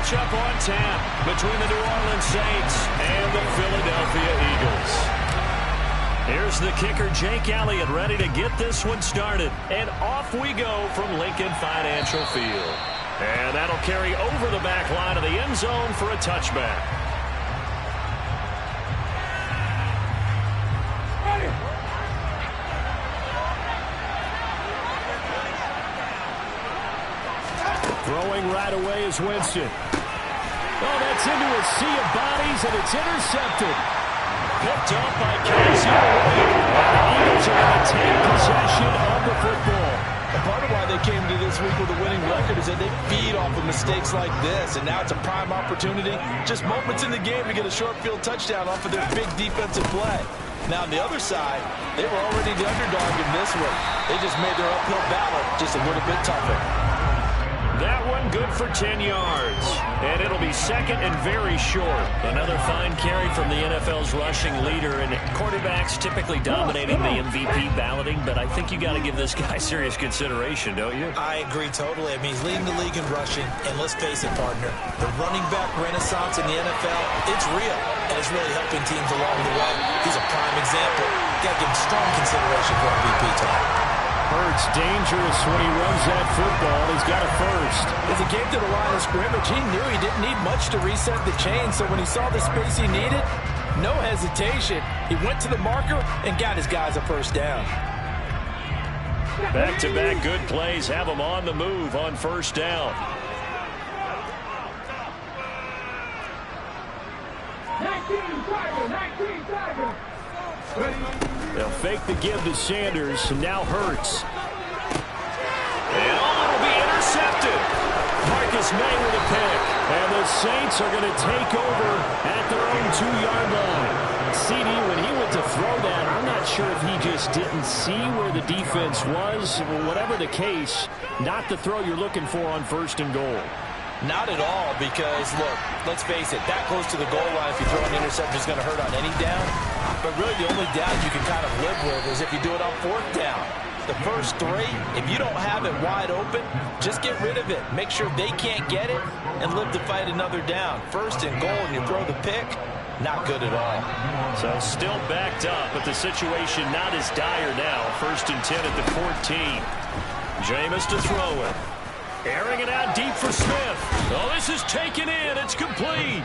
matchup on tap between the New Orleans Saints and the Philadelphia Eagles. Here's the kicker, Jake Elliott, ready to get this one started. And off we go from Lincoln Financial Field. And that'll carry over the back line of the end zone for a touchback. Throwing right away is Winston. Oh, that's into a sea of bodies, and it's intercepted. Picked up by Casey White. The Eagles are going to take possession of the football. And part of why they came to this week with a winning record is that they feed off of mistakes like this, and now it's a prime opportunity. Just moments in the game to get a short field touchdown off of their big defensive play. Now, on the other side, they were already the underdog in this one. They just made their uphill battle just a little bit tougher. That one good for 10 yards. And it'll be second and very short. Another fine carry from the NFL's rushing leader. And quarterbacks typically dominating the MVP balloting. But I think you got to give this guy serious consideration, don't you? I agree totally. I mean, he's leading the league in rushing. And let's face it, partner, the running back renaissance in the NFL, it's real. And it's really helping teams along the way. He's a prime example. Got to give him strong consideration for MVP time. Hurts dangerous when he runs that football. He's got a first. As he came to the line of scrimmage, he knew he didn't need much to reset the chain. So when he saw the space he needed, no hesitation. He went to the marker and got his guys a first down. Back-to-back good plays have him on the move on first down. They'll fake the give to Sanders, and now Hurts. And it'll be intercepted. Marcus May with a pick. And the Saints are going to take over at their own 2-yard line. CD, when he went to throw that, I'm not sure if he just didn't see where the defense was. Whatever the case, not the throw you're looking for on first and goal. Not at all, because, look, let's face it, that close to the goal line, if you throw an interception, is going to hurt on any down. But really, the only down you can kind of live with is if you do it on fourth down. The first three, if you don't have it wide open, just get rid of it. Make sure they can't get it and live to fight another down. First and goal, and you throw the pick, not good at all. So still backed up, but the situation not as dire now. First and 10 at the 14. Jameis to throw it. Airing it out deep for Smith. Oh, this is taken in. It's complete.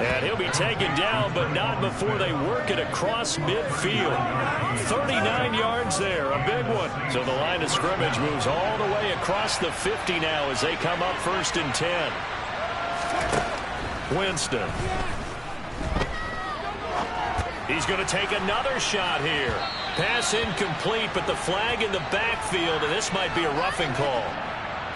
And he'll be taken down, but not before they work it across midfield. 39 yards there, a big one. So the line of scrimmage moves all the way across the 50 now as they come up first and 10. Winston. He's going to take another shot here. Pass incomplete, but the flag in the backfield, and this might be a roughing call.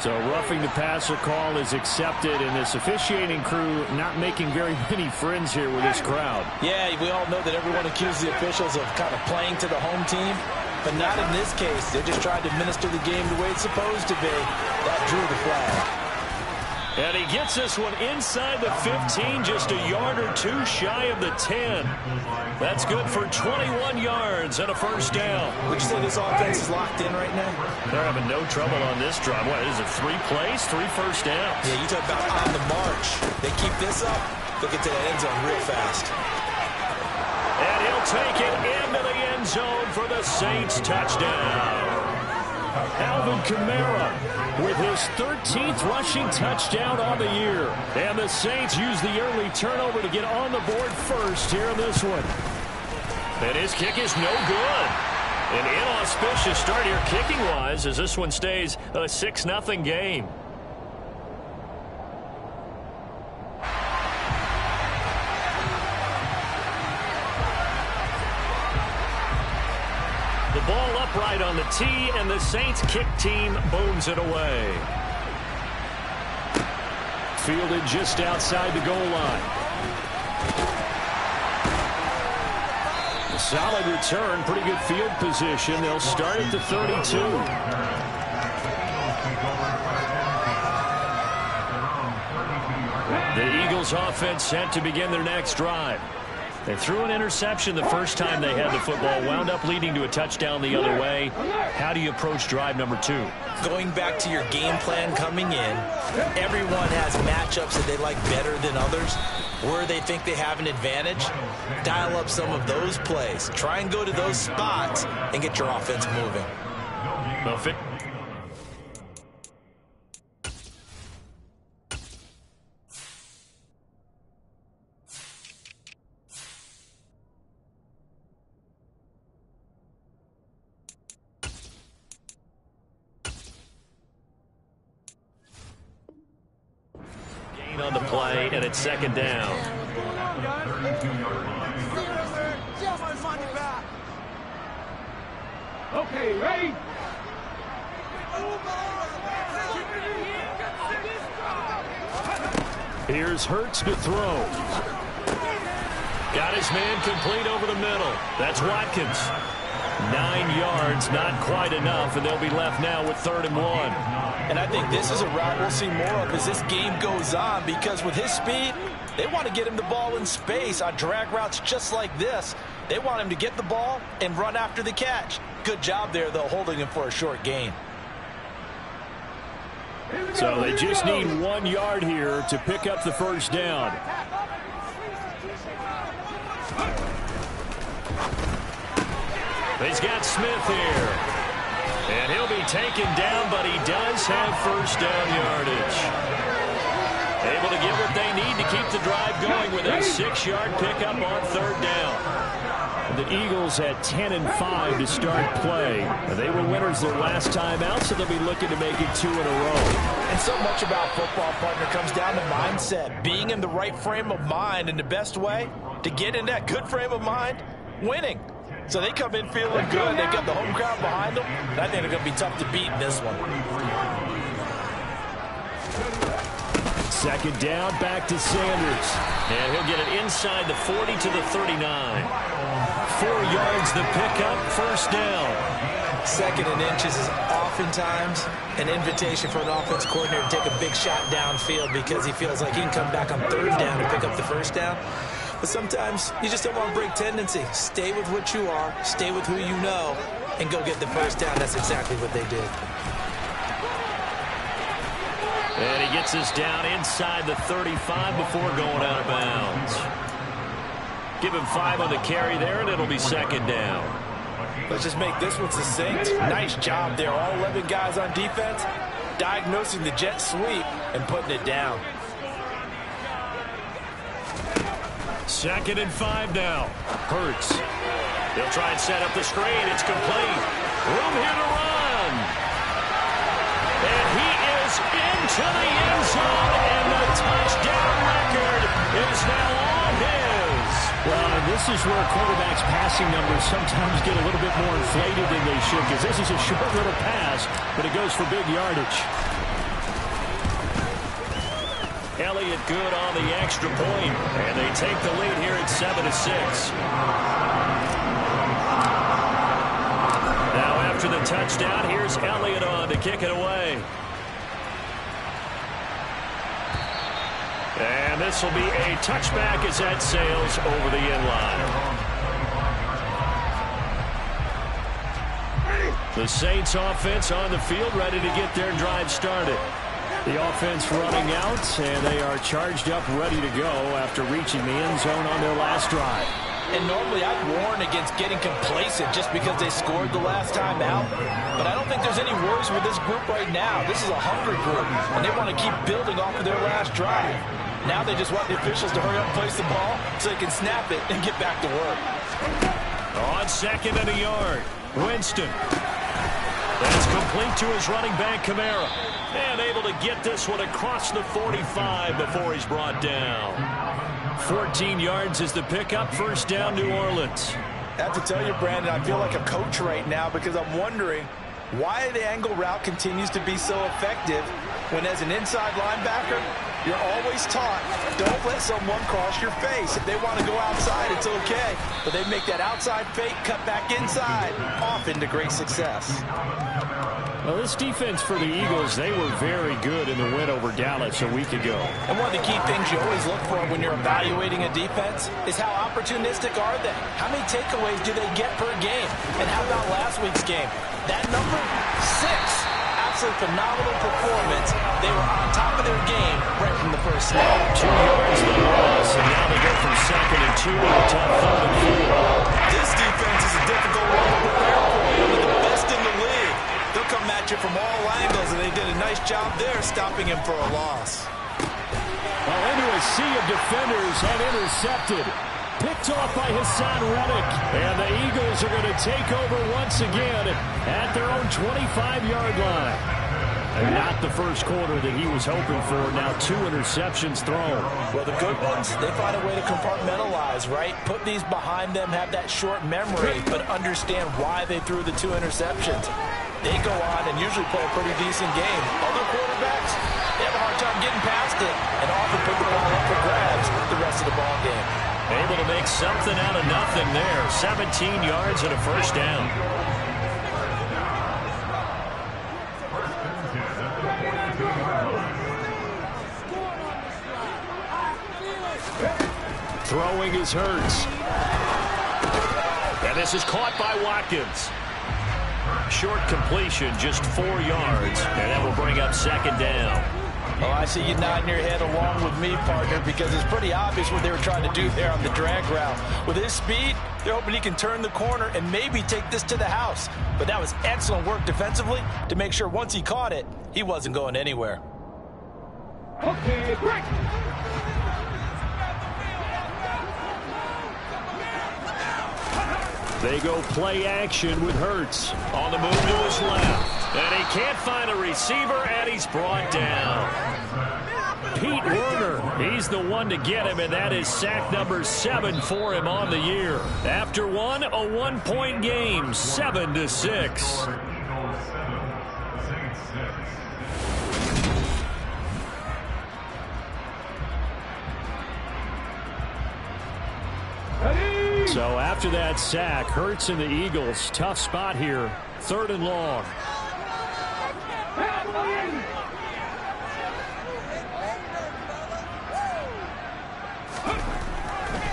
So roughing the passer call is accepted, and this officiating crew not making very many friends here with this crowd. Yeah, we all know that everyone accuses the officials of kind of playing to the home team, but not in this case. They're just trying to administer the game the way it's supposed to be. That drew the flag. And he gets this one inside the 15, just a yard or two shy of the 10. That's good for 21 yards and a first down. Would you say this offense is locked in right now? They're having no trouble on this drive. What is it, 3 plays, 3 first downs? Yeah, you talk about on the march. They keep this up, they'll get to the end zone real fast. And he'll take it into the end zone for the Saints touchdown. Alvin Kamara with his 13th rushing touchdown on the year. And the Saints use the early turnover to get on the board first here in this one. And his kick is no good. An inauspicious start here kicking-wise as this one stays a 6-0 game. The ball upright on the tee, and the Saints kick team booms it away. Fielded just outside the goal line. A solid return, pretty good field position. They'll start at the 32. The Eagles offense set to begin their next drive. They threw an interception the first time they had the football, wound up leading to a touchdown the other way. How do you approach drive number 2? Going back to your game plan coming in, everyone has matchups that they like better than others. Where they think they have an advantage, dial up some of those plays. Try and go to those spots and get your offense moving. Buffett. On the play, and it's second down. Okay, ready? Here's Hurts to throw. Got his man complete over the middle. That's Watkins. 9 yards, not quite enough, and they'll be left now with 3rd and 1. And I think this is a route we'll see more of as this game goes on, because with his speed, they want to get him the ball in space on drag routes just like this. They want him to get the ball and run after the catch. Good job there, though, holding him for a short gain. So they just need 1 yard here to pick up the first down. He's got Smith here. And he'll be taken down, but he does have first down yardage. Able to get what they need to keep the drive going with a 6-yard pickup on 3rd down. And the Eagles had 10 and 5 to start play. They were winners their last time out, so they'll be looking to make it 2 in a row. And so much about football, partner, comes down to mindset. Being in the right frame of mind, and the best way to get in that good frame of mind, winning. So they come in feeling good. They've got the home crowd behind them. And I think they're going to be tough to beat in this one. Second down, back to Sanders. And he'll get it inside the 40 to the 39. 4 yards the pickup, first down. 2nd and inches is oftentimes an invitation for an offense coordinator to take a big shot downfield because he feels like he can come back on 3rd down to pick up the first down. But sometimes you just don't want to break tendency. Stay with what you are, stay with who you know, and go get the first down. That's exactly what they did. And he gets us down inside the 35 before going out of bounds. Give him 5 on the carry there, and it'll be second down. Let's just make this one succinct. Nice job there. All 11 guys on defense diagnosing the jet sweep and putting it down. 2nd and 5 now. Hurts. They'll try and set up the screen. It's complete. Room here to run. And he is into the end zone, and the touchdown record is now all his. Well, and this is where quarterbacks' passing numbers sometimes get a little bit more inflated than they should, because this is a short little pass, but it goes for big yardage. Elliott good on the extra point, and they take the lead here at 7-6. Now after the touchdown, here's Elliott on to kick it away. And this will be a touchback as that sails over the end line. The Saints offense on the field, ready to get their drive started. The offense running out, and they are charged up, ready to go after reaching the end zone on their last drive. And normally I'd warn against getting complacent just because they scored the last time out. But I don't think there's any worries with this group right now. This is a hungry group, and they want to keep building off of their last drive. Now they just want the officials to hurry up and place the ball so they can snap it and get back to work. On 2nd and a yard, Winston. That's complete to his running back, Kamara. And able to get this one across the 45 before he's brought down. 14 yards is the pickup. First down, New Orleans. I have to tell you, Brandon, I feel like a coach right now because I'm wondering why the angle route continues to be so effective when as an inside linebacker, you're always taught, don't let someone cross your face. If they want to go outside, it's okay. But they make that outside fake, cut back inside, off into great success. Well, this defense for the Eagles, they were very good in the win over Dallas a week ago. And one of the key things you always look for when you're evaluating a defense is how opportunistic are they? How many takeaways do they get per game? And how about last week's game? That number 6. Absolutely phenomenal performance. They were on top of their game right from the first snap. 2 yards the loss, and now they go from 2nd and 2 to a tough 3rd and 4. This defense is a difficult one to prepare for. One of the best in the league. They'll come at you from all angles, and they did a nice job there stopping him for a loss. Well, into a sea of defenders and intercepted. Picked off by Hassan Reddick. And the Eagles are going to take over once again at their own 25-yard line. And not the first quarter that he was hoping for. Now 2 interceptions thrown. Well, the good ones, they find a way to compartmentalize, right? Put these behind them, have that short memory, but understand why they threw the 2 interceptions. They go on and usually play a pretty decent game. Other quarterbacks, they have a hard time getting past it and often put the ball up for grabs the rest of the ball game. Able to make something out of nothing there. 17 yards and a first down. Throwing is Hurts. And this is caught by Watkins. Short completion, just 4 yards. And that will bring up 2nd down. Oh, I see you nodding your head along with me, partner, because it's pretty obvious what they were trying to do there on the drag route. With his speed, they're hoping he can turn the corner and maybe take this to the house. But that was excellent work defensively to make sure once he caught it, he wasn't going anywhere. Okay, break. They go play action with Hurts. On the move to his left. And he can't find a receiver, and he's brought down. Pete Werner, he's the one to get him, and that is sack number 7 for him on the year. After one, a 1-point game, 7-6. So after that sack, Hurts and the Eagles, tough spot here, 3rd and long.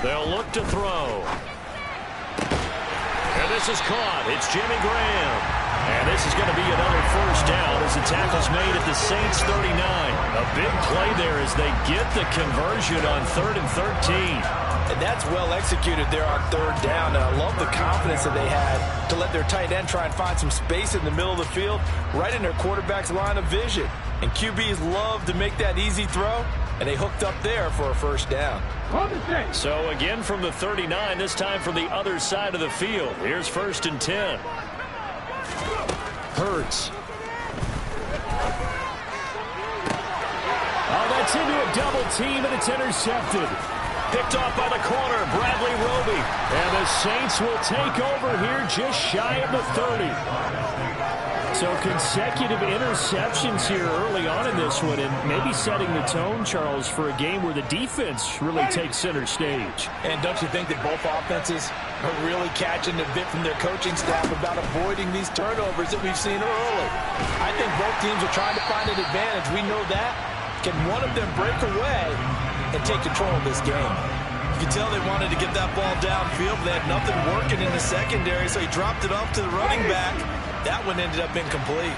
They'll look to throw. And this is caught. It's Jimmy Graham. And this is going to be another first down as the tackle's made at the Saints 39. A big play there as they get the conversion on 3rd and 13. And that's well executed there on 3rd down. And I love the confidence that they had to let their tight end try and find some space in the middle of the field, right in their quarterback's line of vision. And QBs love to make that easy throw, and they hooked up there for a first down. So again from the 39, this time from the other side of the field. Here's 1st and 10. Hurts. Oh, that's into a double team, and it's intercepted. Picked off by the corner, Bradley Roby. And the Saints will take over here just shy of the 30. So consecutive interceptions here early on in this one, and maybe setting the tone, Charles, for a game where the defense really takes center stage. And don't you think that both offenses are really catching the bit from their coaching staff about avoiding these turnovers that we've seen early? I think both teams are trying to find an advantage. We know that. Can one of them break away and take control of this game? You can tell they wanted to get that ball downfield, but they had nothing working in the secondary, so he dropped it off to the running back. That one ended up incomplete.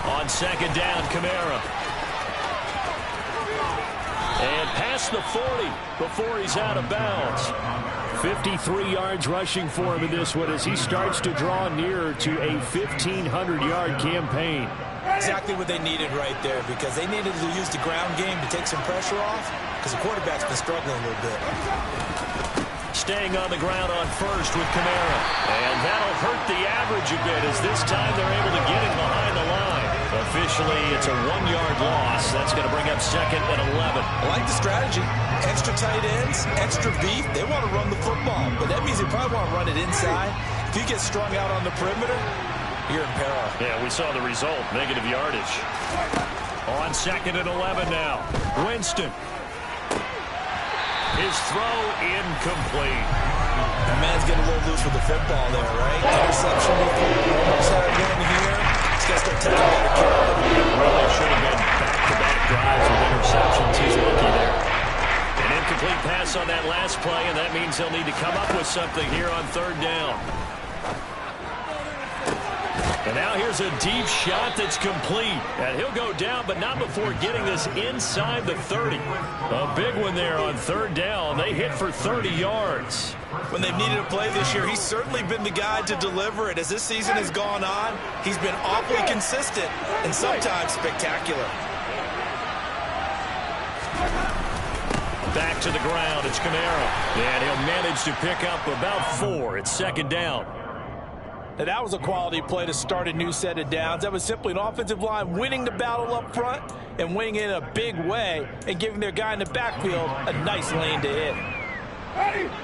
On 2nd down, Kamara. And past the 40 before he's out of bounds. 53 yards rushing for him in this one as he starts to draw nearer to a 1,500-yard campaign. Exactly what they needed right there, because they needed to use the ground game to take some pressure off, because the quarterback's been struggling a little bit. Staying on the ground on 1st with Kamara. And that'll hurt the average a bit as this time they're able to get him behind the line. Officially, it's a 1-yard loss. That's going to bring up 2nd and 11. I like the strategy. Extra tight ends, extra beef. They want to run the football, but that means they probably want to run it inside. If you get strung out on the perimeter, you're in peril. Yeah, we saw the result, negative yardage. On 2nd and 11 now. Winston. His throw incomplete. The man's getting a little loose with the football there, right? Interception before. Almost had it going here. He's got to start taking better care of it. Really should have been back-to-back drives with interceptions. He's lucky there. An incomplete pass on that last play, and that means he'll need to come up with something here on third down. And now here's a deep shot that's complete. And he'll go down, but not before getting this inside the 30. A big one there on third down. They hit for 30 yards. When they've needed a play this year, he's certainly been the guy to deliver it. As this season has gone on, he's been awfully consistent and sometimes spectacular. Back to the ground. It's Kamara. And he'll manage to pick up about 4. It's second down. Now, that was a quality play to start a new set of downs. That was simply an offensive line winning the battle up front and winning it in a big way and giving their guy in the backfield a nice lane to hit.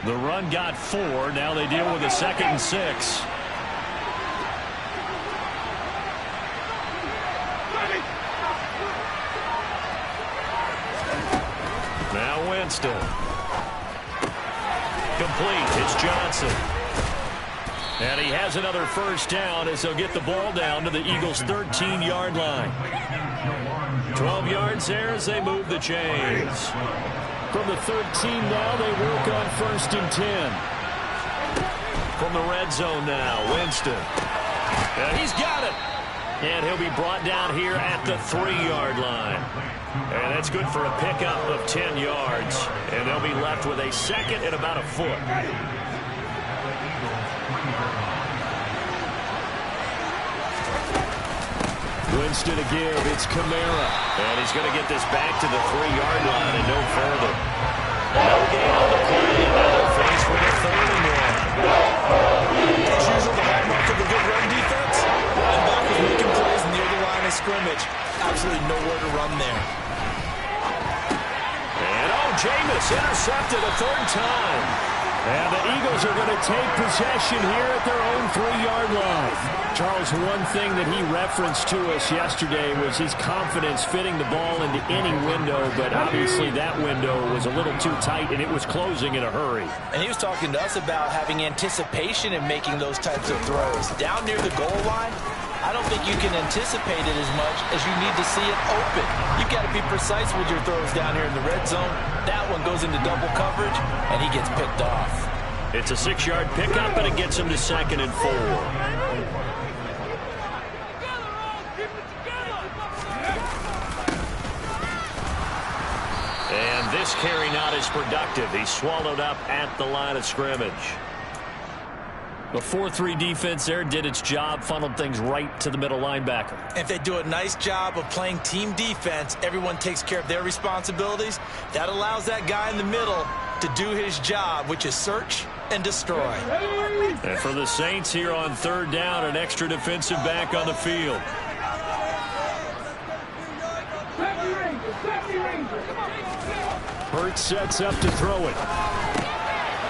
The run got 4. Now they deal with a 2nd and 6. Now Winston. Complete. It's Johnson. And he has another first down as they'll get the ball down to the Eagles' 13-yard line. 12 yards there as they move the chains. From the 13 now, they work on 1st and 10. From the red zone now, Winston. And he's got it. And he'll be brought down here at the 3-yard line. And that's good for a pickup of 10 yards. And they'll be left with a 2nd and about a foot. Winston to give. It's Kamara. And he's going to get this back to the 3-yard line and no further. No gain on the play. And now they're faced with a 3rd and 1. As usual, the hallmark of a good run defense. Linebackers making plays near the line of scrimmage. Absolutely nowhere to run there. And Jameis intercepted a 3rd time. And the Eagles are going to take possession here at their own 3-yard line. Charles, one thing that he referenced to us yesterday was his confidence fitting the ball into any window, but obviously that window was a little too tight, and it was closing in a hurry. And he was talking to us about having anticipation in making those types of throws. Down near the goal line, I don't think you can anticipate it as much as you need to see it open. You've got to be precise with your throws down here in the red zone. That one goes into double coverage, and he gets picked off. It's a 6-yard pickup, and it gets him to 2nd and 4. And this carry not as productive. He's swallowed up at the line of scrimmage. The 4-3 defense there did its job, funneled things right to the middle linebacker. If they do a nice job of playing team defense, everyone takes care of their responsibilities. That allows that guy in the middle to do his job, which is search and destroy. And for the Saints here on 3rd down, an extra defensive back on the field. Hurts sets up to throw it.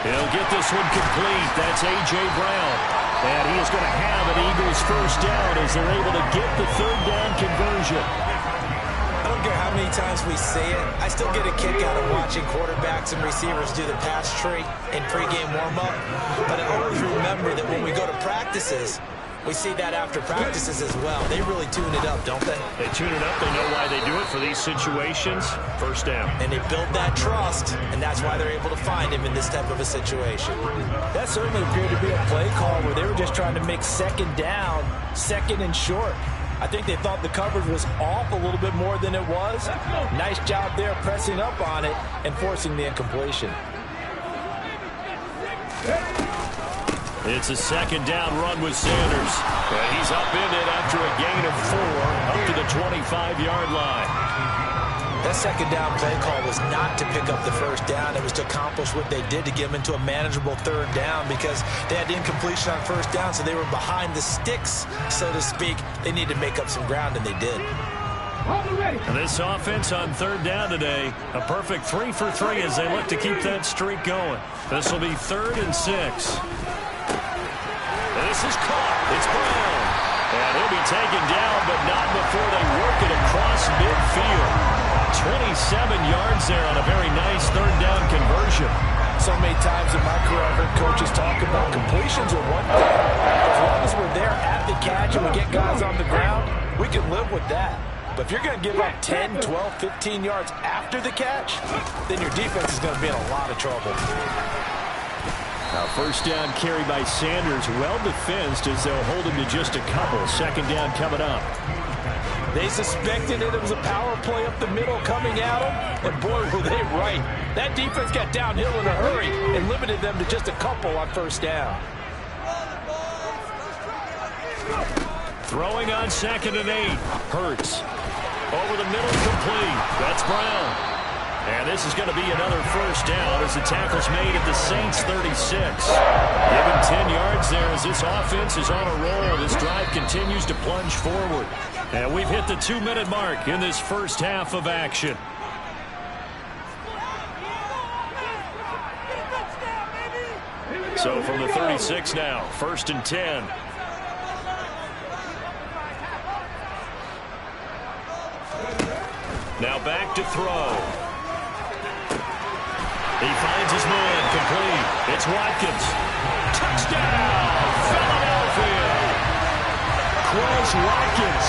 He'll get this one complete. That's A.J. Brown. And he is going to have an Eagles first down as they're able to get the 3rd down conversion. I don't care how many times we say it, I still get a kick out of watching quarterbacks and receivers do the pass tree in pregame warm-up. But I always remember that when we go to practices, we see that after practices as well. They really tune it up, don't they? They tune it up. They know why they do it for these situations. First down. And they build that trust, and that's why they're able to find him in this type of a situation. That certainly appeared to be a play call where they were just trying to make 2nd down, 2nd and short. I think they thought the coverage was off a little bit more than it was. Nice job there pressing up on it and forcing the incompletion. It's a 2nd down run with Sanders. And he's up in it after a gain of 4 up to the 25-yard line. That 2nd down play call was not to pick up the first down. It was to accomplish what they did to get them into a manageable 3rd down because they had incompletion on first down, so they were behind the sticks, so to speak. They needed to make up some ground, and they did. And this offense on 3rd down today, a perfect 3 for 3 as they look to keep that streak going. This will be 3rd and 6. This is caught. It's Brown. And he'll be taken down, but not before they work it across midfield. 27 yards there on a very nice 3rd down conversion. So many times in my career, I've heard coaches talk about completions are one thing. As long as we're there at the catch and we get guys on the ground, we can live with that. But if you're going to give up 10, 12, 15 yards after the catch, then your defense is going to be in a lot of trouble. Now first down carry by Sanders, well defensed as they'll hold him to just a couple. Second down coming up. They suspected it was a power play up the middle coming at them, and boy, were they right. That defense got downhill in a hurry and limited them to just a couple on first down. Throwing on 2nd and 8. Hurts. Over the middle, complete. That's Brown. And this is going to be another first down as the tackle's made at the Saints' 36. Given 10 yards there as this offense is on a roll. This drive continues to plunge forward. And we've hit the 2-minute mark in this first half of action. So from the 36 now, 1st and 10. Now back to throw. He finds his man, complete. It's Watkins. Touchdown, Philadelphia. Quez Watkins,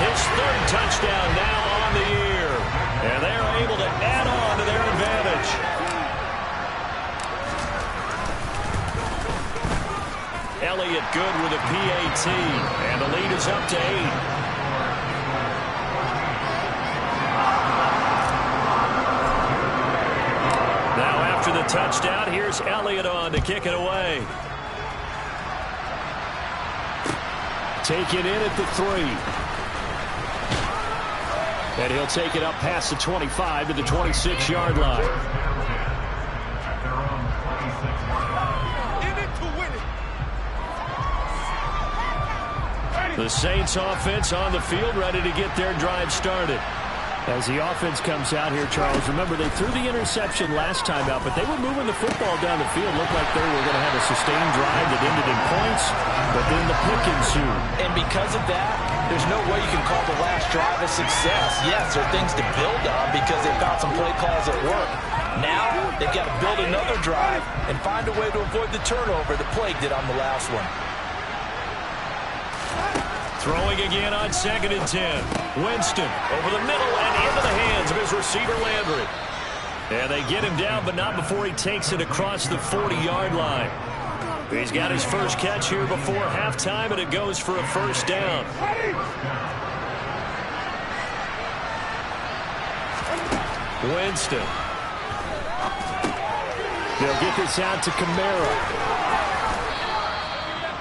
his 3rd touchdown now on the year. And they're able to add on to their advantage. Elliott good with a PAT, and the lead is up to 8. After the touchdown, here's Elliott on to kick it away. Taken in at the 3. And he'll take it up past the 25 to the 26-yard line. The Saints offense on the field ready to get their drive started. As the offense comes out here, Charles, remember they threw the interception last time out, but they were moving the football down the field. Looked like they were going to have a sustained drive that ended in points, but then the pick ensued. And because of that, there's no way you can call the last drive a success. Yes, there are things to build on because they found some play calls that work. Now, they've got to build another drive and find a way to avoid the turnover that plagued it on the last one. Throwing again on 2nd and 10. Winston over the middle and into the hands of his receiver Landry. And they get him down, but not before he takes it across the 40-yard line. He's got his first catch here before halftime, and it goes for a first down. Winston. They'll get this out to Kamara.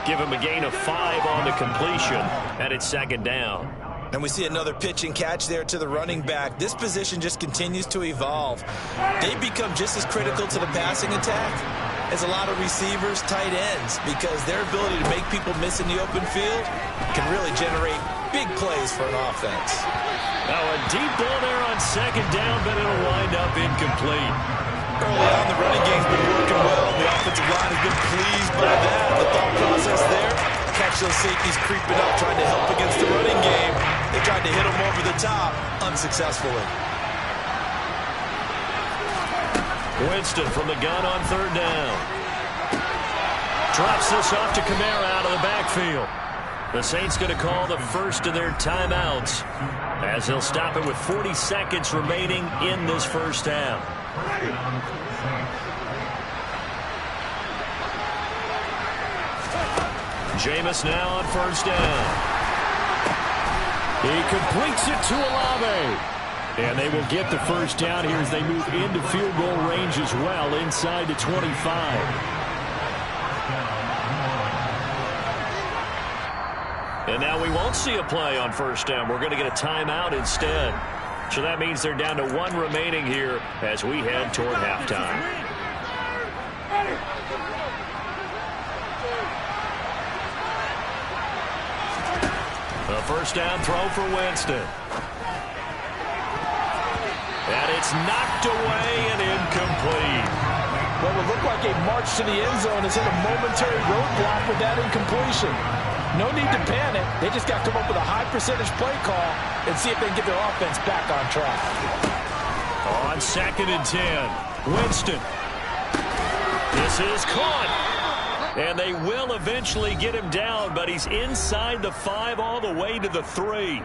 Give him a gain of 5 on the completion, and it's 2nd down. And we see another pitch and catch there to the running back. This position just continues to evolve. They become just as critical to the passing attack as a lot of receivers, tight ends, because their ability to make people miss in the open field can really generate big plays for an offense. Now a deep ball there on 2nd down, but it'll wind up incomplete. Early on, the running game's been working well. The offensive line has been pleased by that. The thought process there, catch those safeties creeping up, trying to help against the running game. They tried to hit them over the top, unsuccessfully. Winston from the gun on 3rd down. Drops this off to Kamara out of the backfield. The Saints going to call the first of their timeouts as they'll stop it with 40 seconds remaining in this first half. Jameis now on 1st down. He completes it to Olave. And they will get the first down here as they move into field goal range as well, inside the 25. And now we won't see a play on 1st down. We're going to get a timeout instead. So that means they're down to 1 remaining here as we head toward halftime. A 1st down throw for Winston. And it's knocked away and incomplete. What would look like a march to the end zone has hit a momentary roadblock with that incompletion. No need to panic. They just got to come up with a high percentage play call and see if they can get their offense back on track. On 2nd and 10, Winston This is caught. And they will eventually get him down, but he's inside the 5 all the way to the 3.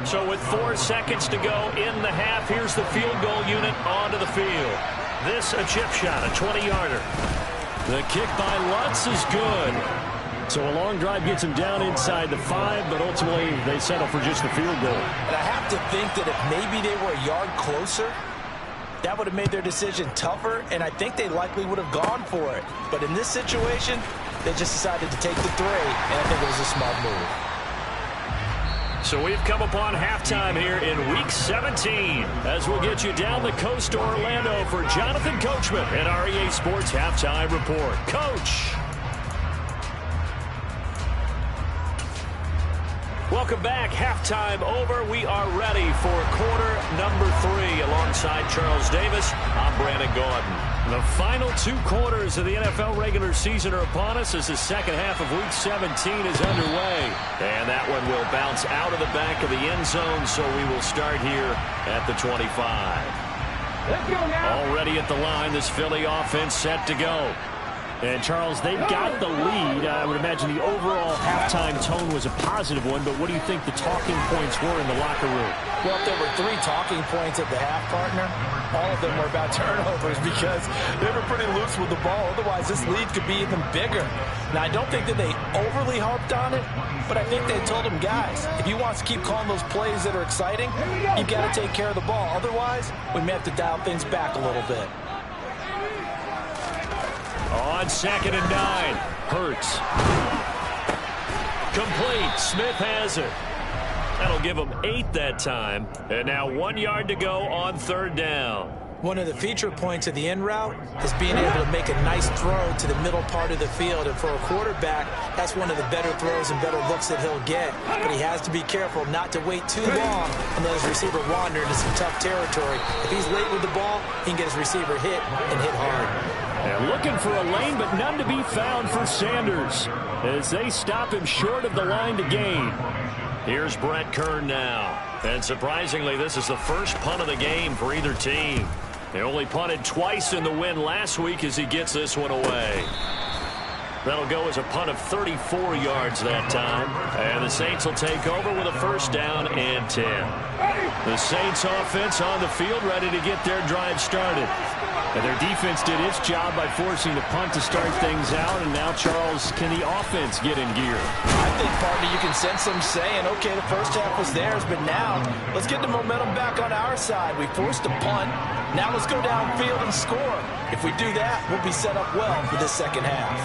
So with 4 seconds to go in the half, here's the field goal unit onto the field. This a chip shot, a 20-yarder. The kick by Lutz is good. So a long drive gets him down inside the 5, but ultimately they settle for just the field goal. And I have to think that if maybe they were a yard closer, that would have made their decision tougher, and I think they likely would have gone for it. But in this situation, they just decided to take the 3, and I think it was a smart move. So we've come upon halftime here in Week 17 as we'll get you down the coast to Orlando for Jonathan Coachman and our EA Sports Halftime Report. Coach. Welcome back. Halftime over. We are ready for quarter number 3 alongside Charles Davis. I'm Brandon Gordon. The final 2 quarters of the NFL regular season are upon us as the second half of Week 17 is underway. And that one will bounce out of the back of the end zone, so we will start here at the 25. Let's go now. Already at the line, this Philly offense set to go. And, Charles, they've got the lead. I would imagine the overall halftime tone was a positive one, but what do you think the talking points were in the locker room? Well, if there were 3 talking points at the half, partner, all of them were about turnovers because they were pretty loose with the ball. Otherwise, this lead could be even bigger. Now, I don't think that they overly harped on it, but I think they told them, guys, if you want to keep calling those plays that are exciting, you've got to take care of the ball. Otherwise, we may have to dial things back a little bit. On 2nd and 9, Hurts. Complete. Smith has it. That'll give him 8 that time. And now 1 yard to go on 3rd down. One of the feature points of the in route is being able to make a nice throw to the middle part of the field. And for a quarterback, that's one of the better throws and better looks that he'll get. But he has to be careful not to wait too long and let his receiver wander into some tough territory. If he's late with the ball, he can get his receiver hit and hit hard. And looking for a lane, but none to be found for Sanders as they stop him short of the line to gain. Here's Brett Kern now. And surprisingly, this is the first punt of the game for either team. They only punted twice in the win last week as he gets this one away. That'll go as a punt of 34 yards that time. And the Saints will take over with a 1st down and 10. The Saints offense on the field ready to get their drive started. And their defense did its job by forcing the punt to start things out. And now, Charles, can the offense get in gear? I think, partner, you can sense them saying, okay, the first half was theirs, but now let's get the momentum back on our side. We forced a punt. Now let's go downfield and score. If we do that, we'll be set up well for this second half.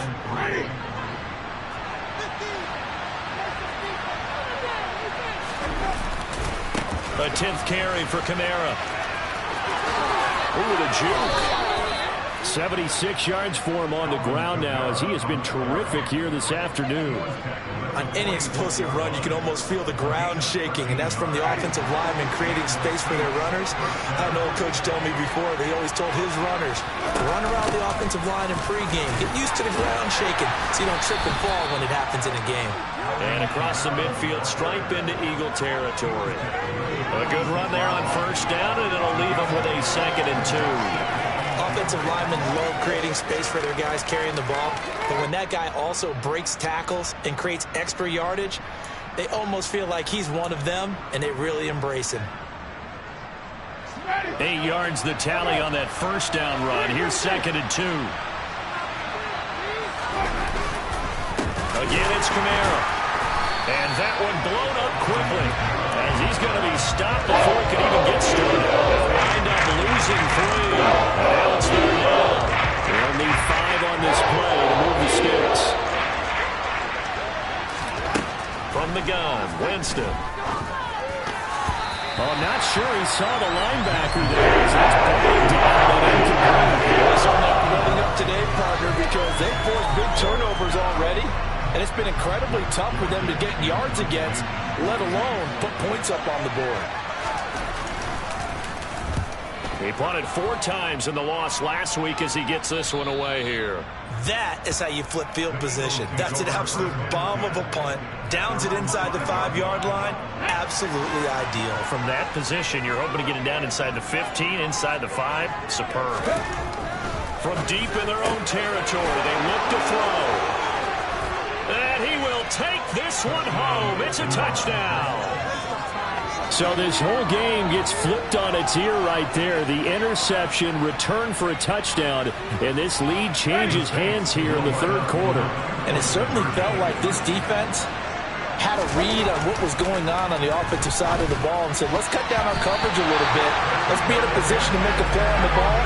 A 10th carry for Kamara. Ooh, the juke. 76 yards for him on the ground now as he has been terrific here this afternoon. On any explosive run, you can almost feel the ground shaking, and that's from the offensive linemen creating space for their runners. I know a coach told me before, they always told his runners, run around the offensive line in pregame. Get used to the ground shaking so you don't trip and fall when it happens in a game. And across the midfield, stripe into Eagle territory. A good run there on 1st down, and it'll leave them with a 2nd and 2. Offensive linemen love creating space for their guys carrying the ball, but when that guy also breaks tackles and creates extra yardage, they almost feel like he's one of them, and they really embrace him. 8 yards the tally on that 1st down run. Here's 2nd and 2. Again, it's Kamara. And that one blown up quickly as he's going to be stopped before he can even get started. They'll wind up losing 3. Now it's 3rd down. They'll need 5 on this play to move the sticks. From the gun, Winston. Oh, not sure he saw the linebacker there. That's pointed down, but incomplete. Also not running up today, partner, because they forced big turnovers already. And it's been incredibly tough for them to get yards against, let alone put points up on the board. He punted 4 times in the loss last week as he gets this one away here. That is how you flip field position. That's an absolute bomb of a punt. Downs it inside the 5-yard line. Absolutely ideal. From that position, you're hoping to get it down inside the 15, inside the 5. Superb. From deep in their own territory, they look to throw. And he will take this one home. It's a touchdown. So this whole game gets flipped on its ear right there. The interception, return for a touchdown, and this lead changes hands here in the third quarter. And it certainly felt like this defense had a read on what was going on the offensive side of the ball and said, let's cut down our coverage a little bit. Let's be in a position to make a play on the ball.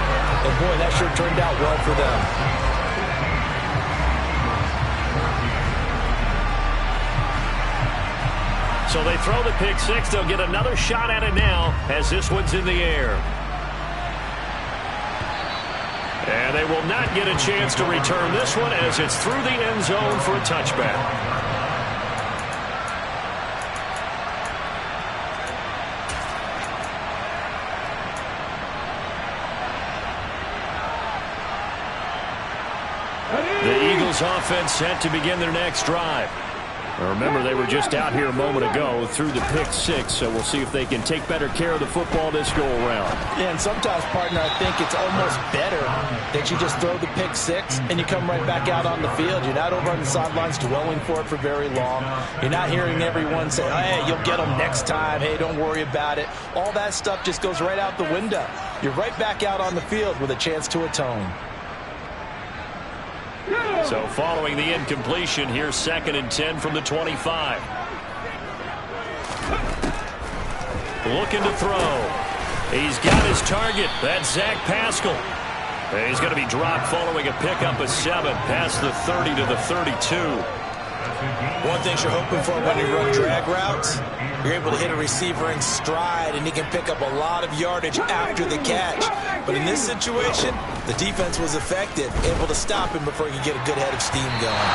And, boy, that sure turned out well for them. So they throw the pick six. They'll get another shot at it now as this one's in the air. And they will not get a chance to return this one as it's through the end zone for a touchback. The Eagles offense set to begin their next drive. Remember, they were just out here a moment ago through the pick six, so we'll see if they can take better care of the football this go-around. Yeah, and sometimes, partner, I think it's almost better that you just throw the pick six and you come right back out on the field. You're not over on the sidelines dwelling for it for very long. You're not hearing everyone say, hey, you'll get them next time. Hey, don't worry about it. All that stuff just goes right out the window. You're right back out on the field with a chance to atone. So following the incompletion, here's 2nd and 10 from the 25. Looking to throw. He's got his target. That's Zach Pascal. And he's going to be dropped following a pickup of 7 past the 30 to the 32. One thing you're hoping for when you run drag routes, you're able to hit a receiver in stride and he can pick up a lot of yardage after the catch. But in this situation, the defense was effective, able to stop him before he could get a good head of steam going.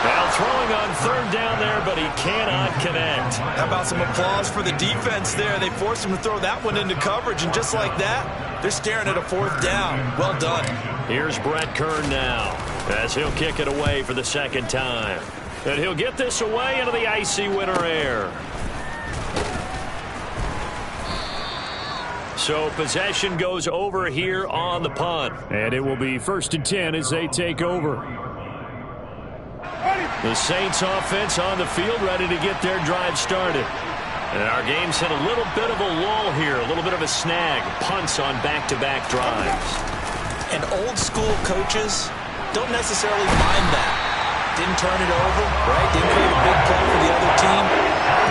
Now throwing on 3rd down there, but he cannot connect. How about some applause for the defense there? They forced him to throw that one into coverage, and just like that, they're staring at a 4th down. Well done. Here's Brett Kern now as he'll kick it away for the 2nd time. And he'll get this away into the icy winter air. So possession goes over here on the punt. And it will be 1st and 10 as they take over. The Saints offense on the field ready to get their drive started. And our game's hit a little bit of a lull here, a little bit of a snag. Punts on back-to-back drives. And old school coaches don't necessarily mind that. Didn't turn it over, right? Didn't create a big play for the other team.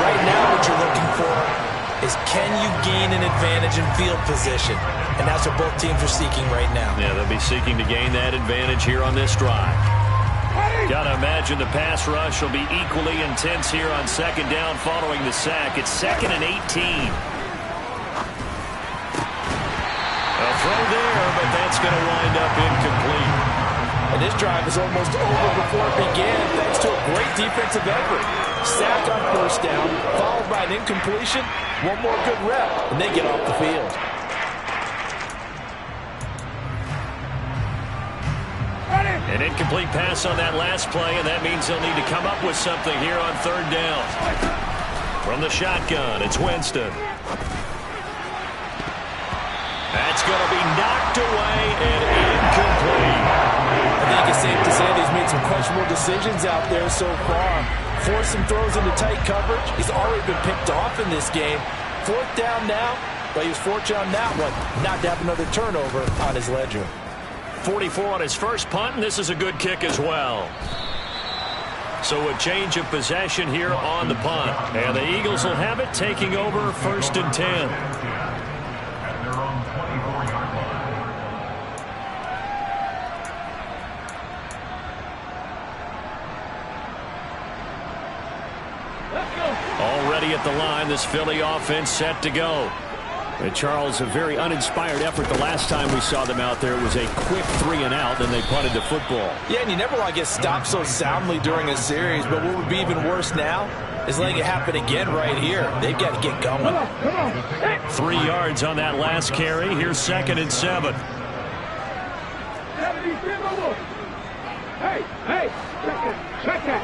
Right now what you're looking for is can you gain an advantage in field position? And that's what both teams are seeking right now. Yeah, they'll be seeking to gain that advantage here on this drive. Got to imagine the pass rush will be equally intense here on 2nd down following the sack. It's 2nd and 18. A throw there, but that's going to wind up incomplete. And this drive is almost over before it began thanks to a great defensive effort. Sack on 1st down, followed by an incompletion. One more good rep, and they get off the field. An incomplete pass on that last play, and that means they'll need to come up with something here on 3rd down. From the shotgun, it's Winston. That's going to be knocked away and incomplete. I think it's safe to say that he's made some questionable decisions out there so far. Forced some throws into tight coverage. He's already been picked off in this game. 4th down now, but he was fortunate on that one not to have another turnover on his ledger. 44 on his first punt, and this is a good kick as well. So a change of possession here on the punt. And the Eagles will have it, taking over 1st and 10. Already at the line, this Philly offense set to go. And Charles, a very uninspired effort the last time we saw them out there. It was a quick 3 and out, then they punted the football. Yeah, and you never want to get stopped so soundly during a series, but what would be even worse now is letting it happen again right here. They've got to get going. Come on. 3 yards on that last carry. Here's 2nd and 7. Hey, check that.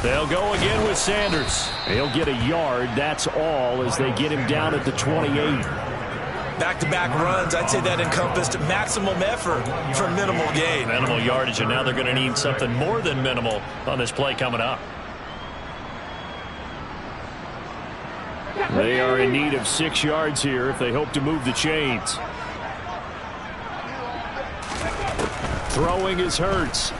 They'll go again with Sanders. He'll get a yard. That's all as they get him down at the 28. Back-to-back runs, I'd say that encompassed maximum effort for minimal gain. Minimal yardage, and now they're going to need something more than minimal on this play coming up. They are in need of 6 yards here if they hope to move the chains. Throwing is Hurts.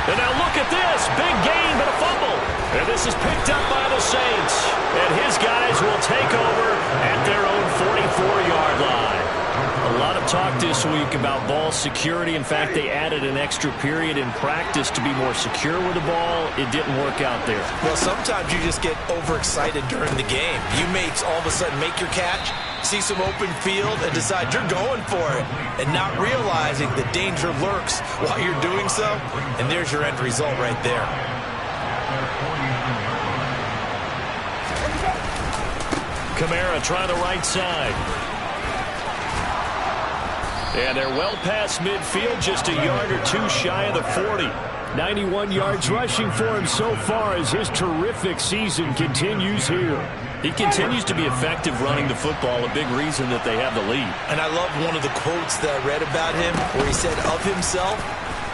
And now look at this. Big gain, but a fumble. And this is picked up by the Saints. And his guys will take over at their own 44-yard line. A lot of talk this week about ball security. In fact, they added an extra period in practice to be more secure with the ball. It didn't work out there. Well, sometimes you just get overexcited during the game. You may all of a sudden make your catch, see some open field, and decide you're going for it, and not realizing the danger lurks while you're doing so, and there's your end result right there. Kamara trying the right side. And they're well past midfield, just a yard or two shy of the 40. 91 yards rushing for him so far as his terrific season continues here. He continues to be effective running the football, a big reason that they have the lead. And I love one of the quotes that I read about him where he said of himself,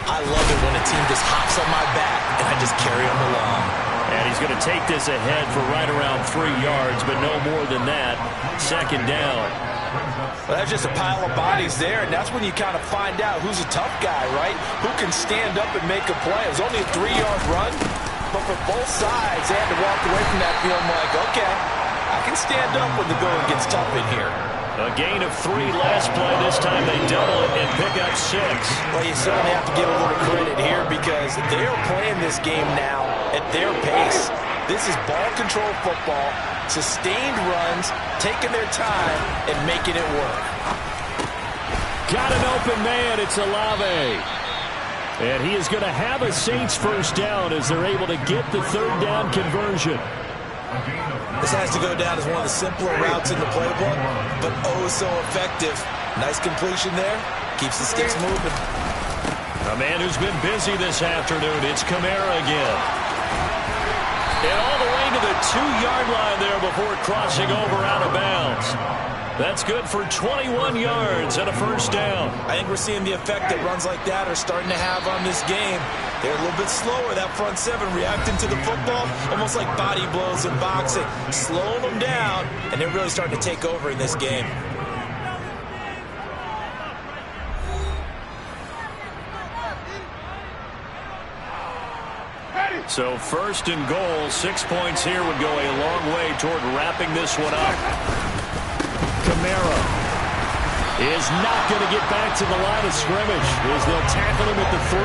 I love it when a team just hops on my back and I just carry them along. And he's going to take this ahead for right around 3 yards, but no more than that. 2nd down. Well, that's just a pile of bodies there, and that's when you kind of find out who's a tough guy, right? Who can stand up and make a play. It was only a 3-yard run, but for both sides, they had to walk away from that feeling like, okay, I can stand up when the going gets tough in here. A gain of 3 last play. This time they double it and pick up 6. Well, you certainly have to give a little credit here because they are playing this game now at their pace. This is ball control football, sustained runs, taking their time, and making it work. Got an open man. It's Olave. And he is going to have a Saints first down as they're able to get the 3rd down conversion. This has to go down as one of the simpler routes in the playbook, but oh so effective. Nice completion there. Keeps the sticks moving. A man who's been busy this afternoon. It's Kamara again. And all the way to the 2-yard line there before crossing over out of bounds. That's good for 21 yards and a first down. I think we're seeing the effect that runs like that are starting to have on this game. They're a little bit slower, that front 7, reacting to the football, almost like body blows in boxing, slowing them down, and they're really starting to take over in this game. So 1st and goal, 6 points here would go a long way toward wrapping this one up. Kamara is not going to get back to the line of scrimmage as they'll tackle him at the 3.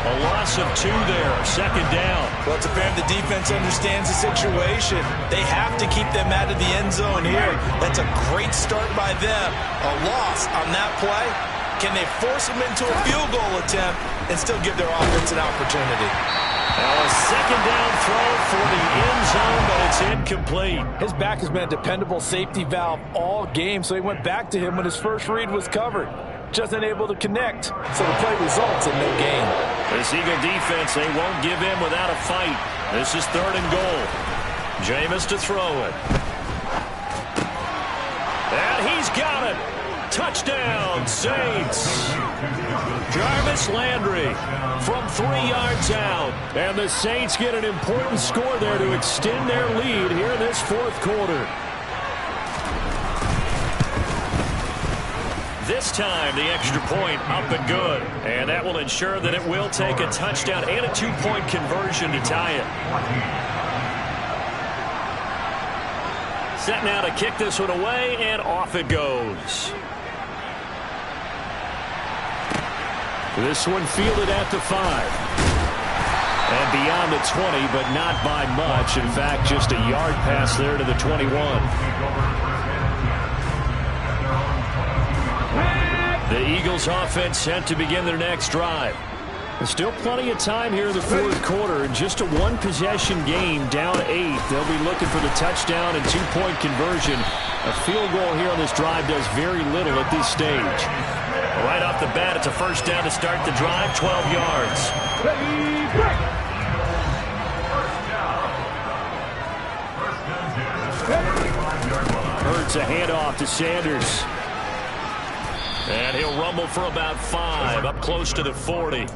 A loss of 2 there, 2nd down. Well, it's apparent the defense understands the situation. They have to keep them out of the end zone here. That's a great start by them. A loss on that play. Can they force them into a field goal attempt and still give their offense an opportunity? Now a 2nd down throw for the end zone, but it's incomplete. His back has been a dependable safety valve all game, so he went back to him when his first read was covered. Just unable to connect, so the play results in no gain. This Eagle defense, they won't give in without a fight. This is 3rd and goal. Jameis to throw it. And he's got it. Touchdown, Saints. Jarvis Landry from 3 yards out. And the Saints get an important score there to extend their lead here in this 4th quarter. This time, the extra point up and good. And that will ensure that it will take a touchdown and a 2-point conversion to tie it. Set now to kick this one away, and off it goes. This one fielded at the 5. And beyond the 20, but not by much. In fact, just a yard pass there to the 21. The Eagles offense set to begin their next drive. Still plenty of time here in the fourth quarter. In just a one-possession game, down 8. They'll be looking for the touchdown and two-point conversion. A field goal here on this drive does very little at this stage. Right off the bat, it's a first down to start the drive, 12 yards. Hurts a handoff to Sanders. And he'll rumble for about 5, up close to the 40.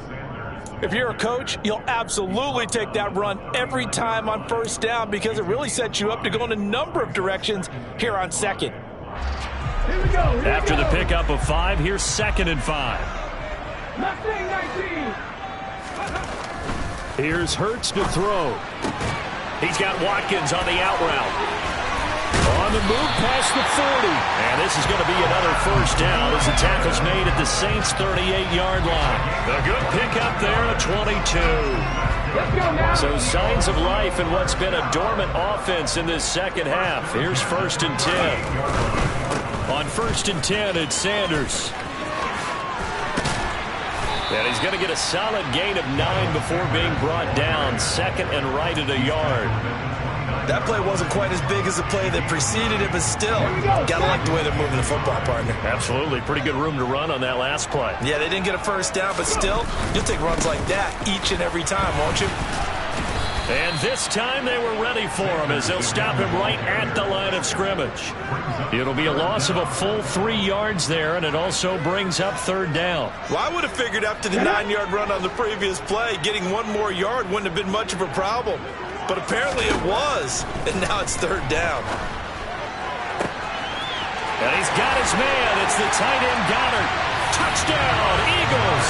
If you're a coach, you'll absolutely take that run every time on first down because it really sets you up to go in a number of directions here on second. Here we go. After the pickup of 5, here's 2nd and 5. 19. Here's Hurts to throw. He's got Watkins on the out route. On the move past the 40. And this is going to be another first down as the tackle's made at the Saints' 38-yard line. A good pickup there at 22. Let's go now. So signs of life in what's been a dormant offense in this second half. Here's 1st and 10. On 1st and 10, it's Sanders. And he's going to get a solid gain of 9 before being brought down. 2nd and right at a yard. That play wasn't quite as big as the play that preceded it, but still, gotta like the way they're moving the football, partner. Absolutely. Pretty good room to run on that last play. Yeah, they didn't get a first down, but still, you'll take runs like that each and every time, won't you? And this time they were ready for him as they'll stop him right at the line of scrimmage. It'll be a loss of a full 3 yards there, and it also brings up 3rd down. Well, I would have figured after the 9-yard run on the previous play, getting 1 more yard wouldn't have been much of a problem. But apparently it was, and now it's 3rd down. And he's got his man. It's the tight end Goddard. Touchdown, Eagles.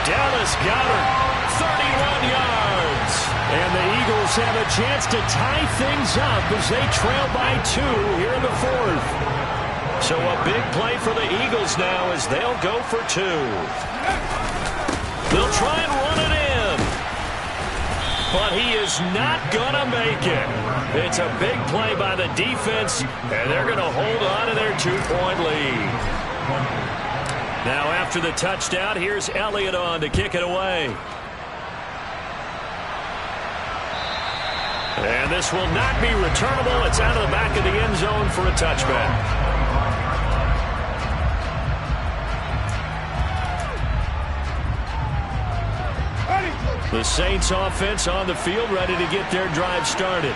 Dallas Goedert, 31 yards. And the Eagles have a chance to tie things up as they trail by 2 here in the 4th. So a big play for the Eagles now as they'll go for 2. They'll try and run it in. But he is not going to make it. It's a big play by the defense, and they're going to hold on to their 2-point lead. Now after the touchdown, here's Elliott on to kick it away. And this will not be returnable. It's out of the back of the end zone for a touchback. The Saints offense on the field ready to get their drive started.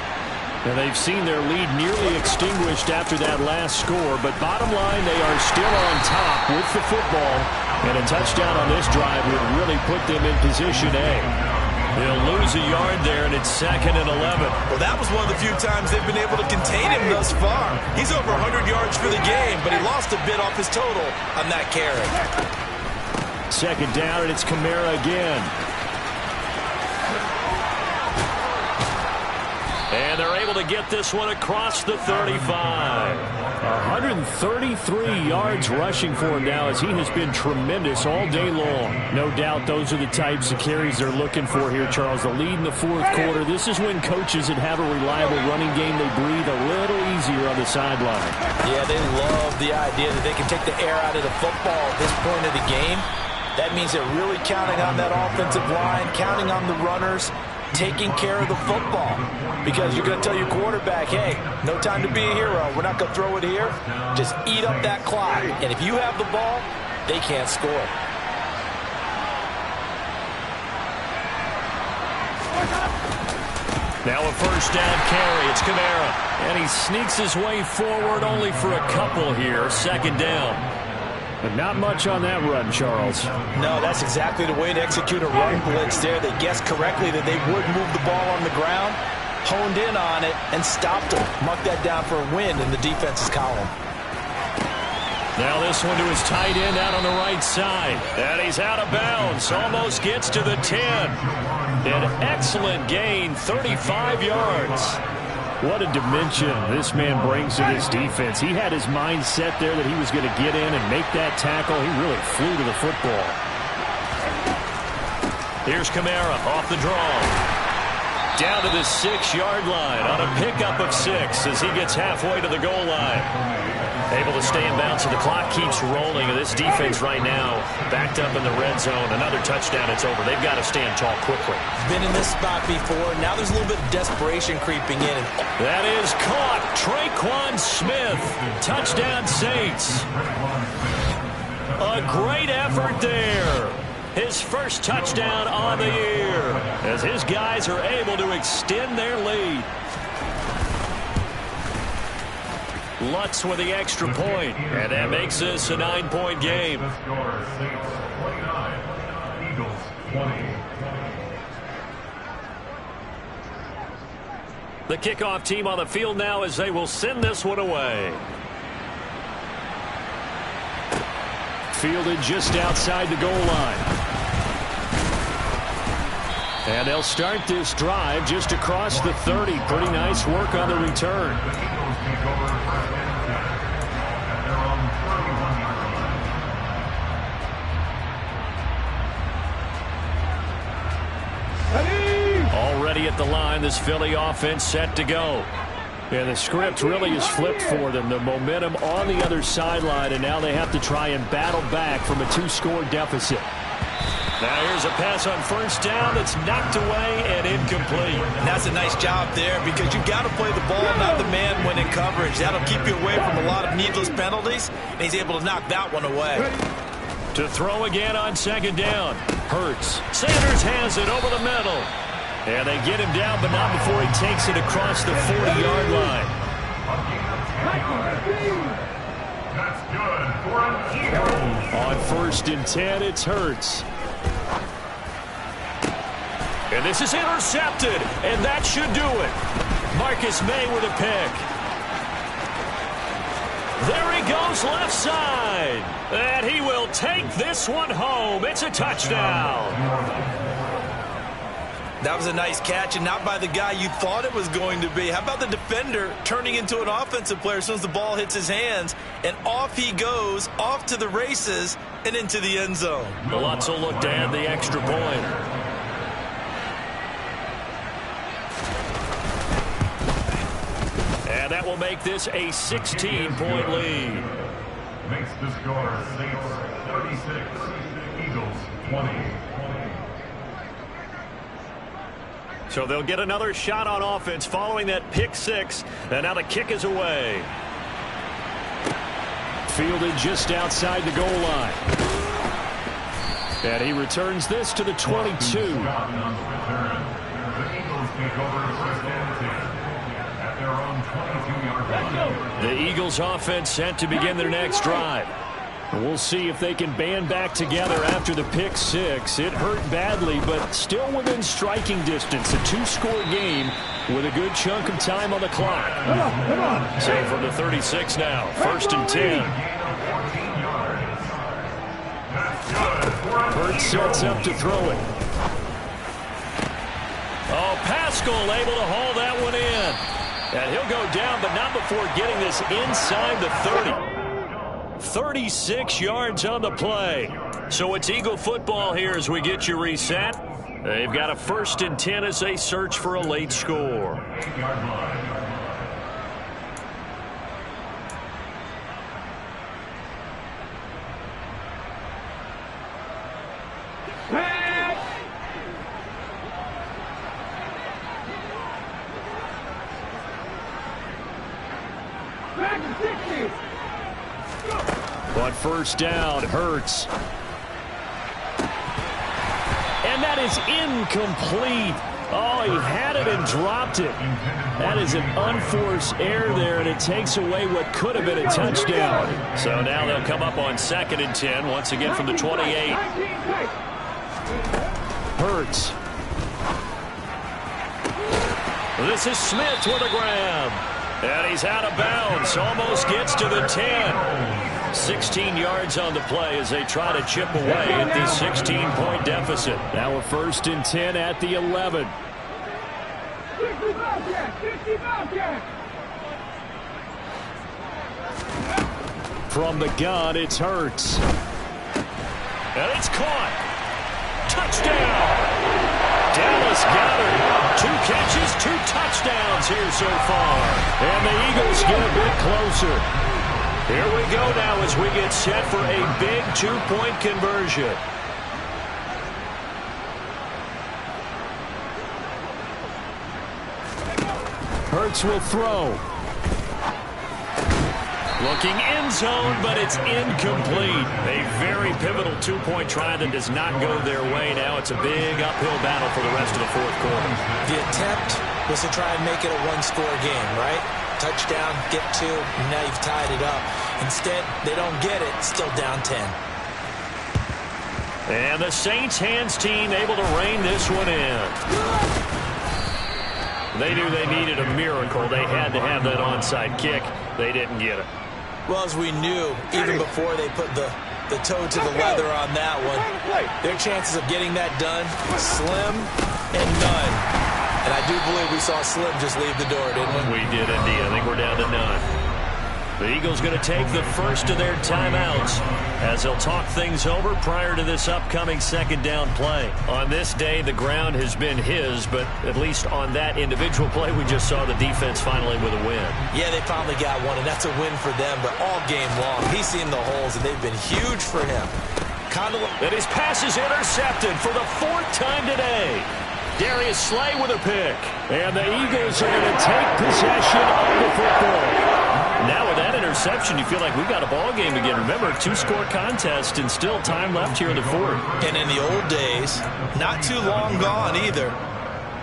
And they've seen their lead nearly extinguished after that last score. But bottom line, they are still on top with the football. And a touchdown on this drive would really put them in position A. They'll lose a yard there, and it's 2nd and 11. Well, that was one of the few times they've been able to contain him thus far. He's over 100 yards for the game, but he lost a bit off his total on that carry. 2nd down, and it's Kamara again. And they're able to get this one across the 35. 133 yards rushing for him now as he has been tremendous all day long. No doubt those are the types of carries they're looking for here, Charles. The lead in the 4th quarter. This is when coaches that have a reliable running game, they breathe a little easier on the sideline. Yeah, they love the idea that they can take the air out of the football at this point of the game. That means they're really counting on that offensive line, counting on the runners, taking care of the football. Because you're going to tell your quarterback, hey, no time to be a hero. We're not going to throw it here. Just eat up that clock. And if you have the ball, they can't score. Now a first down carry. It's Kamara. And he sneaks his way forward only for a couple here. 2nd down. But not much on that run, Charles. No, that's exactly the way to execute a run blitz there. They guessed correctly that they would move the ball on the ground, honed in on it, and stopped them. Mark that down for a win in the defense's column. Now this one to his tight end out on the right side. And he's out of bounds. Almost gets to the 10. An excellent gain, 35 yards. What a dimension this man brings to this defense. He had his mind set there that he was going to get in and make that tackle. He really flew to the football. Here's Kamara off the draw. Down to the 6-yard line on a pickup of 6 as he gets halfway to the goal line. Able to stay in bounds, so the clock keeps rolling. And this defense right now backed up in the red zone. Another touchdown, it's over. They've got to stand tall quickly. Been in this spot before. Now there's a little bit of desperation creeping in. That is caught. Tre'Quan Smith. Touchdown, Saints. A great effort there. His first touchdown on the year as his guys are able to extend their lead. Lutz with the extra point, and that makes this a 9-point game. The kickoff team on the field now as they will send this one away. Fielded just outside the goal line. And they'll start this drive just across the 30. Pretty nice work on the return. Already at the line, this Philly offense set to go. And the script really is flipped for them. The momentum on the other sideline, and now they have to try and battle back from a 2-score deficit. Now here's a pass on first down that's knocked away and incomplete. And that's a nice job there because you've got to play the ball, not the man when in coverage. That'll keep you away from a lot of needless penalties, and he's able to knock that one away. To throw again on second down. Hurts. Sanders has it over the middle. And they get him down, but not before he takes it across the 40-yard line. That's good for an Eagle. On first and 10, it's Hurts. And this is intercepted, and that should do it. Marcus May with a pick. There he goes left side. And he will take this one home. It's a touchdown. That was a nice catch, and not by the guy you thought it was going to be. How about the defender turning into an offensive player as soon as the ball hits his hands, and off he goes, off to the races, and into the end zone. Lutz will look to add the extra point. And that will make this a 16-point lead. Makes the score Saints 36, Eagles 20. So they'll get another shot on offense following that pick six. And now the kick is away. Fielded just outside the goal line. And he returns this to the 22. The Eagles take over first and 10 at their own 22-yard line. The Eagles offense set to begin their next drive. We'll see if they can band back together after the pick six. It hurt badly, but still within striking distance. A 2-score game with a good chunk of time on the clock. So from the 36 now, first and 10. Hurts sets up to throw it. Oh, Pascal able to haul that one in. And he'll go down, but not before getting this inside the 30. 36 yards on the play. So it's Eagle football here as we get you reset. They've got a first and 10 as they search for a late score. On first down, Hurts. And that is incomplete. Oh, he had it and dropped it. That is an unforced error there, and it takes away what could have been a touchdown. So now they'll come up on second and 10, once again from the 28. Hurts. This is Smith with a grab. And he's out of bounds. Almost gets to the 10. 16 yards on the play as they try to chip away at this 16-point deficit. Now a first and 10 at the 11. From the gun, it's Hurts. And it's caught. Touchdown! Dallas Goedert. 2 catches, 2 touchdowns here so far. And the Eagles get a bit closer. Here we go now as we get set for a big two-point conversion. Hurts will throw. Looking end zone, but it's incomplete. A very pivotal two-point try that does not go their way. Now it's a big uphill battle for the rest of the fourth quarter. The attempt was to try and make it a one-score game, right? Touchdown, get two, and now you've tied it up. Instead, they don't get it, still down 10. And the Saints hands team able to rein this one in. They knew they needed a miracle. They had to have that onside kick. They didn't get it. Well, as we knew, even before they put the toe to the leather on that one, their chances of getting that done, slim and none. And I do believe we saw Slim just leave the door, didn't we? We did indeed. I think we're down to none. The Eagles going to take the first of their timeouts as they'll talk things over prior to this upcoming second down play. On this day, the ground has been his, but at least on that individual play, we just saw the defense finally with a win. Yeah, they finally got one, and that's a win for them, but all game long, he's seen the holes, and they've been huge for him. And his pass is intercepted for the fourth time today. Darius Slay with a pick. And the Eagles are going to take possession of the football. Now with that interception, you feel like we've got a ball game again. Remember, two-score contest and still time left here in the fourth. And in the old days, not too long gone either.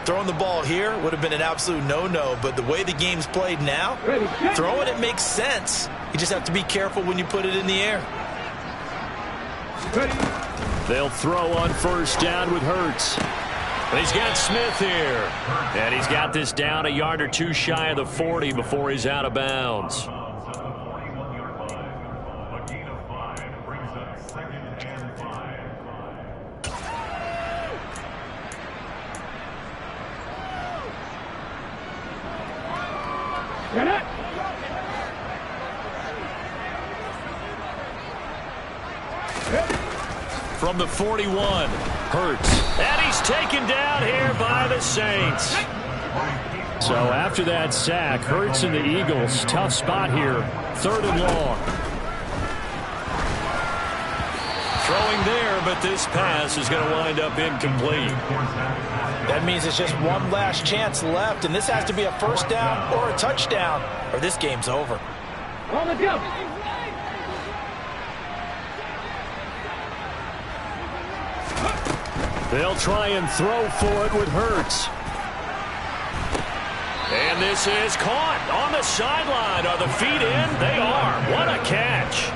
Throwing the ball here would have been an absolute no-no, but the way the game's played now, throwing it makes sense. You just have to be careful when you put it in the air. They'll throw on first down with Hurts. And he's got Smith here. And he's got this down a yard or two shy of the 40 before he's out of bounds. From the 41, Hurts. And he's taken down here by the Saints. So after that sack, Hurts and the Eagles, tough spot here. Third and long. Throwing there, but this pass is going to wind up incomplete. That means it's just one last chance left, and this has to be a first down or a touchdown, or this game's over. On the jump. They'll try and throw for it with Hurts. And this is caught on the sideline. Are the feet in? They are. What a catch.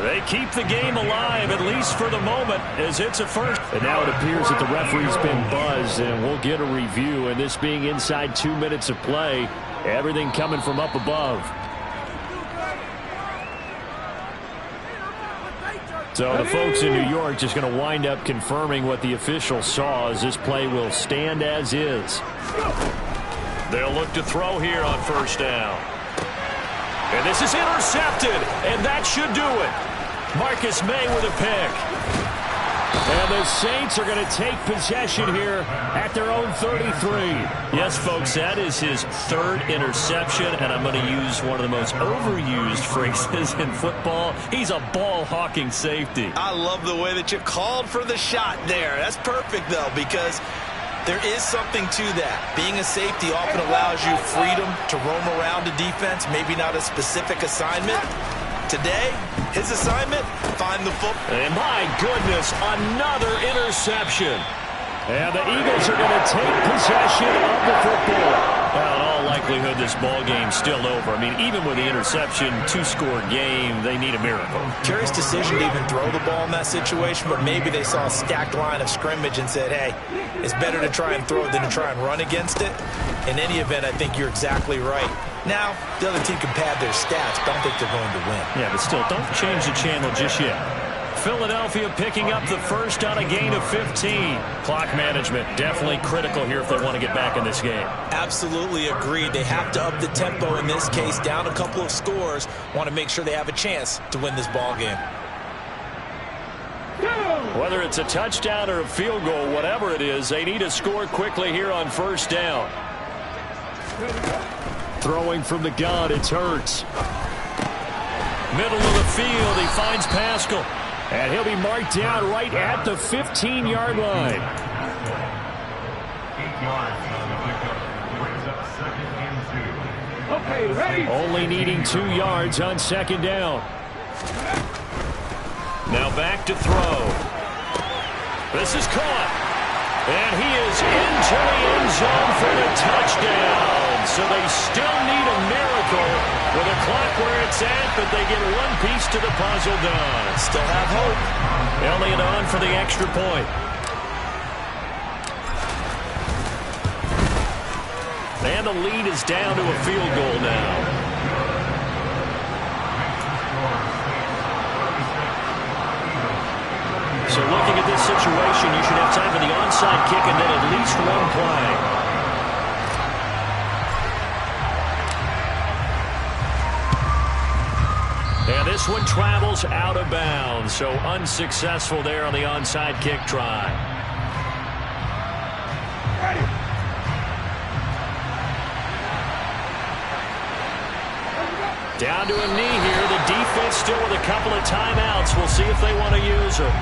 They keep the game alive, at least for the moment, as it's a first. And now it appears that the referee's been buzzed, and we'll get a review. And this being inside 2 minutes of play, everything coming from up above. So the folks in New York just going to wind up confirming what the official saw, as this play will stand as is. They'll look to throw here on first down. And this is intercepted, and that should do it. Marcus May with a pick. And the Saints are going to take possession here at their own 33. Yes, folks, that is his third interception, and I'm going to use one of the most overused phrases in football. He's a ball-hawking safety. I love the way that you called for the shot there. That's perfect, though, because there is something to that. Being a safety often allows you freedom to roam around a defense, maybe not a specific assignment. Today, his assignment, find the football. And my goodness, another interception. And the Eagles are going to take possession of the football. Well, in all likelihood, this ball game's still over. I mean, even with the interception, two-score game, they need a miracle. Curious decision to even throw the ball in that situation, but maybe they saw a stacked line of scrimmage and said, hey, it's better to try and throw than to try and run against it. In any event, I think you're exactly right. Now, the other team can pad their stats, but I don't think they're going to win. Yeah, but still, don't change the channel just yet. Philadelphia picking up the first on a gain of 15. Clock management definitely critical here if they want to get back in this game. Absolutely agreed. They have to up the tempo in this case, down a couple of scores. Want to make sure they have a chance to win this ball game. Whether it's a touchdown or a field goal, whatever it is, they need to score quickly here on first down. Throwing from the gun, it's Hurts. Middle of the field, he finds Pascal. And he'll be marked down right at the 15-yard line. 8 yards on the pickup. Brings up 2nd and 2. Okay, ready. Only needing 2 yards on 2nd down. Now back to throw. This is caught. And he is into the end zone for the touchdown. So they still need a miracle with the clock where it's at, but they get one piece to the puzzle done. Still have hope. Elliott on for the extra point. And the lead is down to a field goal now. So looking at this situation, you should have time for the onside kick and then at least one play. And this one travels out of bounds, so unsuccessful there on the onside kick try. Down to a knee here. The defense still with a couple of timeouts. We'll see if they want to use them.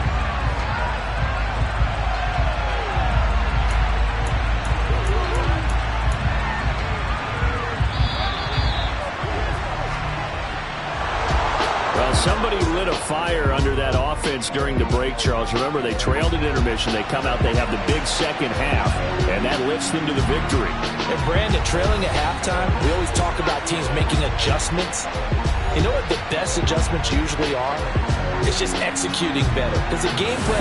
Well, somebody lit a fire under that offense during the break, Charles. Remember, they trailed at intermission. They come out, they have the big second half, and that lifts them to the victory. And Brandon, trailing at halftime, we always talk about teams making adjustments. You know what the best adjustments usually are? It's just executing better. Because the game plan